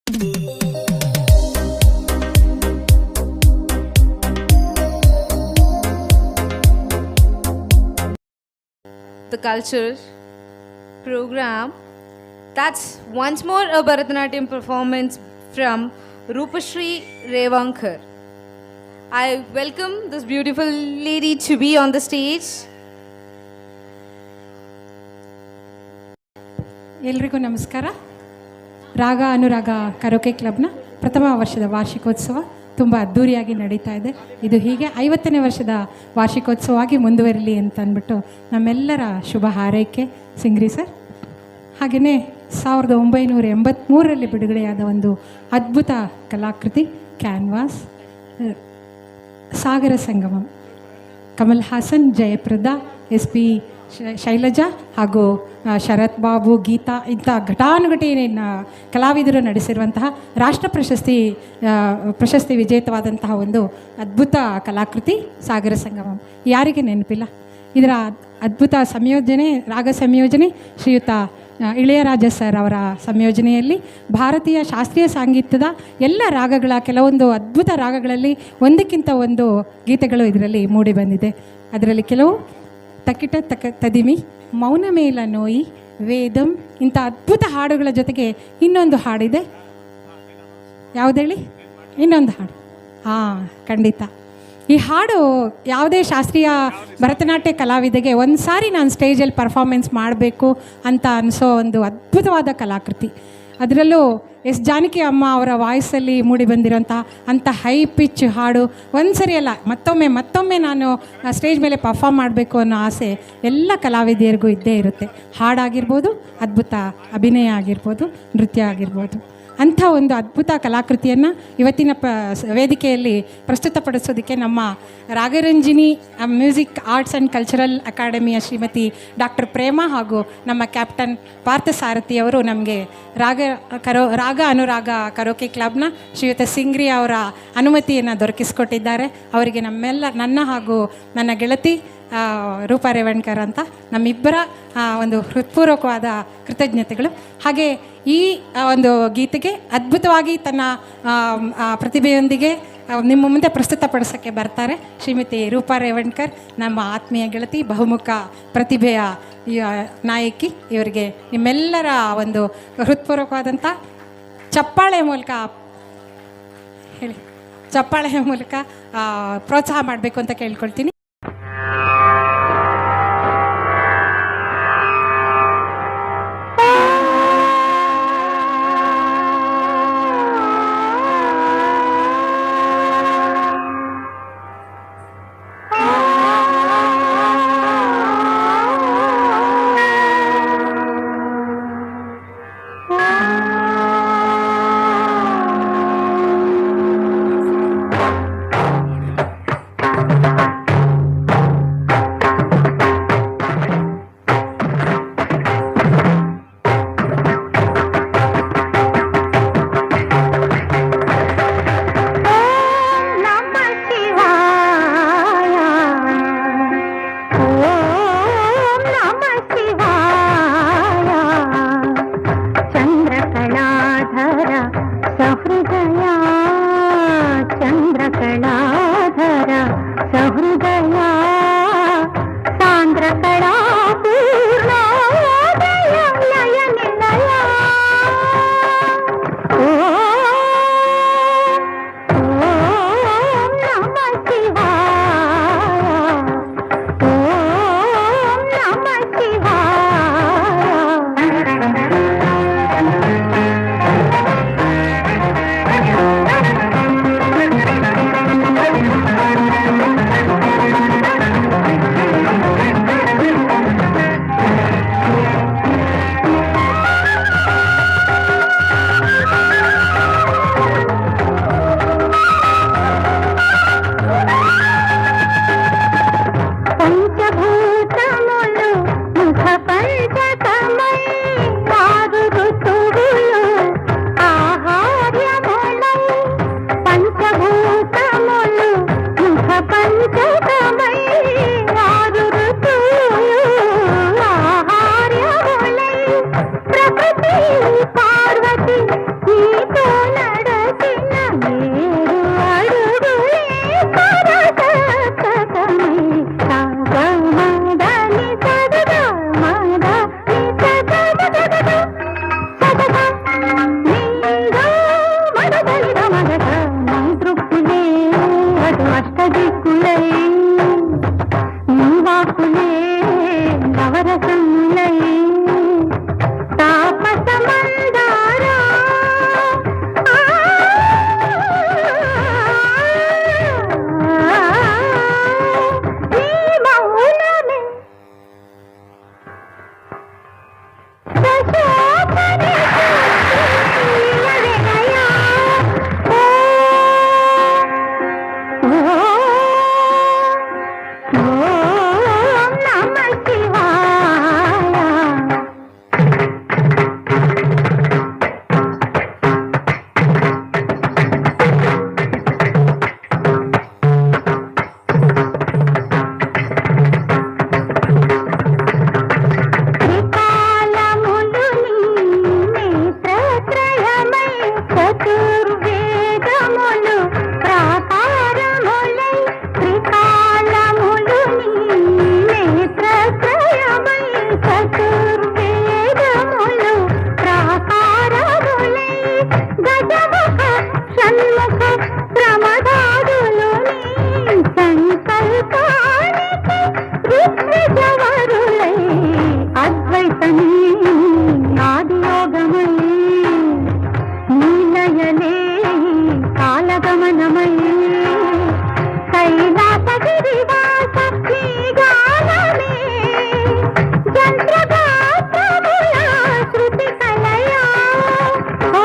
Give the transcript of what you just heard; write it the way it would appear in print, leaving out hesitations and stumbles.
The culture program. That's once more a Bharatanatyam performance from Rupashri Revankar. I welcome this beautiful lady to be on the stage. ಎಲ್ರಿಗೂ ನಮಸ್ಕಾರ. ರಾಗ ಅನುರಾಗ karaoke ಕ್ಲಬ್ನ ಪ್ರಥಮ ವರ್ಷದ ವಾರ್ಷಿಕೋತ್ಸವ ತುಂಬ ಅದ್ಧೂರಿಯಾಗಿ ನಡೀತಾ ಇದೆ. ಇದು ಹೀಗೆ 50ನೇ ವರ್ಷದ ವಾರ್ಷಿಕೋತ್ಸವವಾಗಿ ಮುಂದುವರಿಲಿ ಅಂತ ಅಂದ್ಬಿಟ್ಟು ನಮ್ಮೆಲ್ಲರ ಶುಭ ಹಾರೈಕೆ ಸಿಂಗ್ರಿ ಸರ್. ಹಾಗೆಯೇ 1983ರಲ್ಲಿ ಬಿಡುಗಡೆಯಾದ ಒಂದು ಅದ್ಭುತ ಕಲಾಕೃತಿ ಕ್ಯಾನ್ವಾಸ್ ಸಾಗರ ಸಂಗಮಂ. ಕಮಲ್ ಹಾಸನ್, ಜಯಪ್ರದಾ, SP ಶೈಲಜಾ ಹಾಗೂ ಶರತ್ ಬಾಬು, ಗೀತಾ ಇಂಥ ಘಟಾನುಘಟಿ ಕಲಾವಿದರು ನಡೆಸಿರುವಂತಹ ರಾಷ್ಟ್ರ ಪ್ರಶಸ್ತಿ ವಿಜೇತವಾದಂತಹ ಒಂದು ಅದ್ಭುತ ಕಲಾಕೃತಿ ಸಾಗರ ಸಂಗಮಂ. ಯಾರಿಗೆ ನೆನಪಿಲ್ಲ? ಇದರ ಅದ್ಭುತ ಸಂಯೋಜನೆ, ರಾಗ ಸಂಯೋಜನೆ ಶ್ರೀಯುತ ಇಳೆಯರಾಜ ಸರ್ ಅವರ ಸಂಯೋಜನೆಯಲ್ಲಿ ಭಾರತೀಯ ಶಾಸ್ತ್ರೀಯ ಸಂಗೀತದ ಎಲ್ಲ ರಾಗಗಳ ಕೆಲವೊಂದು ಅದ್ಭುತ ರಾಗಗಳಲ್ಲಿ ಒಂದಕ್ಕಿಂತ ಒಂದು ಗೀತೆಗಳು ಇದರಲ್ಲಿ ಮೂಡಿ ಬಂದಿದೆ. ಅದರಲ್ಲಿ ಕೆಲವು ತಕಿಟ ತದಿಮಿ, ಮೌನ ಮೇಲ ನೋಯಿ, ವೇದಂ ಇಂಥ ಅದ್ಭುತ ಹಾಡುಗಳ ಜೊತೆಗೆ ಇನ್ನೊಂದು ಹಾಡಿದೆ. ಯಾವುದೇಳಿ? ಇನ್ನೊಂದು ಹಾಡು. ಖಂಡಿತ. ಈ ಹಾಡು ಯಾವುದೇ ಶಾಸ್ತ್ರೀಯ ಭರತನಾಟ್ಯ ಕಲಾವಿದೆಗೆ ಒಂದು ಸಾರಿ ನಾನು ಸ್ಟೇಜಲ್ಲಿ ಪರ್ಫಾರ್ಮೆನ್ಸ್ ಮಾಡಬೇಕು ಅಂತ ಅನಿಸೋ ಒಂದು ಅದ್ಭುತವಾದ ಕಲಾಕೃತಿ. ಅದರಲ್ಲೂ ಎಸ್ ಜಾನಕಿ ಅಮ್ಮ ಅವರ ವಾಯ್ಸಲ್ಲಿ ಮೂಡಿ ಬಂದಿರೋಂಥ ಅಂಥ ಹೈ ಪಿಚ್ ಹಾಡು ಒಂದು ಸರಿ ಅಲ್ಲ, ಮತ್ತೊಮ್ಮೆ ನಾನು ಸ್ಟೇಜ್ ಮೇಲೆ ಪರ್ಫಾರ್ಮ್ ಮಾಡಬೇಕು ಅನ್ನೋ ಆಸೆ ಎಲ್ಲ ಕಲಾವಿದೆಯರಿಗೂ ಇದ್ದೇ ಇರುತ್ತೆ. ಹಾಡಾಗಿರ್ಬೋದು, ಅದ್ಭುತ ಅಭಿನಯ ಆಗಿರ್ಬೋದು, ನೃತ್ಯ ಆಗಿರ್ಬೋದು. ಅಂಥ ಒಂದು ಅದ್ಭುತ ಕಲಾಕೃತಿಯನ್ನು ಇವತ್ತಿನ ವೇದಿಕೆಯಲ್ಲಿ ಪ್ರಸ್ತುತಪಡಿಸೋದಕ್ಕೆ ನಮ್ಮ Ragaranjini music arts and cultural ಅಕಾಡೆಮಿಯ ಶ್ರೀಮತಿ ಡಾಕ್ಟರ್ ಪ್ರೇಮಾ ಹಾಗೂ ನಮ್ಮ ಕ್ಯಾಪ್ಟನ್ ಪಾರ್ಥಸಾರಥಿಯವರು ನಮಗೆ ರಾಗ ಅನುರಾಗ ಕರೋಕೆ ಕ್ಲಬ್ನ ಶ್ರೀಯುತ ಸಿಂಗ್ರಿ ಅವರ ಅನುಮತಿಯನ್ನು ದೊರಕಿಸಿಕೊಟ್ಟಿದ್ದಾರೆ. ಅವರಿಗೆ ನನ್ನ ಹಾಗೂ ನನ್ನ ಗೆಳತಿ ರೂಪಾ ರೇವಣ್ಕರ್ ಅಂತ ನಮ್ಮಿಬ್ಬರ ಒಂದು ಹೃತ್ಪೂರ್ವಕವಾದ ಕೃತಜ್ಞತೆಗಳು. ಹಾಗೆ ಈ ಒಂದು ಗೀತೆಗೆ ಅದ್ಭುತವಾಗಿ ತನ್ನ ಪ್ರತಿಭೆಯೊಂದಿಗೆ ನಿಮ್ಮ ಮುಂದೆ ಪ್ರಸ್ತುತಪಡಿಸೋಕ್ಕೆ ಬರ್ತಾರೆ ಶ್ರೀಮತಿ ರೂಪಾ ರೇವಣ್ಕರ್, ನಮ್ಮ ಆತ್ಮೀಯ ಗೆಳತಿ, ಬಹುಮುಖ ಪ್ರತಿಭೆಯ ನಾಯಕಿ. ಇವರಿಗೆ ನಿಮ್ಮೆಲ್ಲರ ಒಂದು ಹೃತ್ಪೂರ್ವಕವಾದಂಥ ಚಪ್ಪಾಳೆಯ ಮೂಲಕ ಪ್ರೋತ್ಸಾಹ ಮಾಡಬೇಕು ಅಂತ ಕೇಳ್ಕೊಳ್ತೀನಿ. లయలే కాలగమనమై కైలాసగిరివాస ఈ గానమే చంద్రగాత్రముల శృతి కలయా ఓ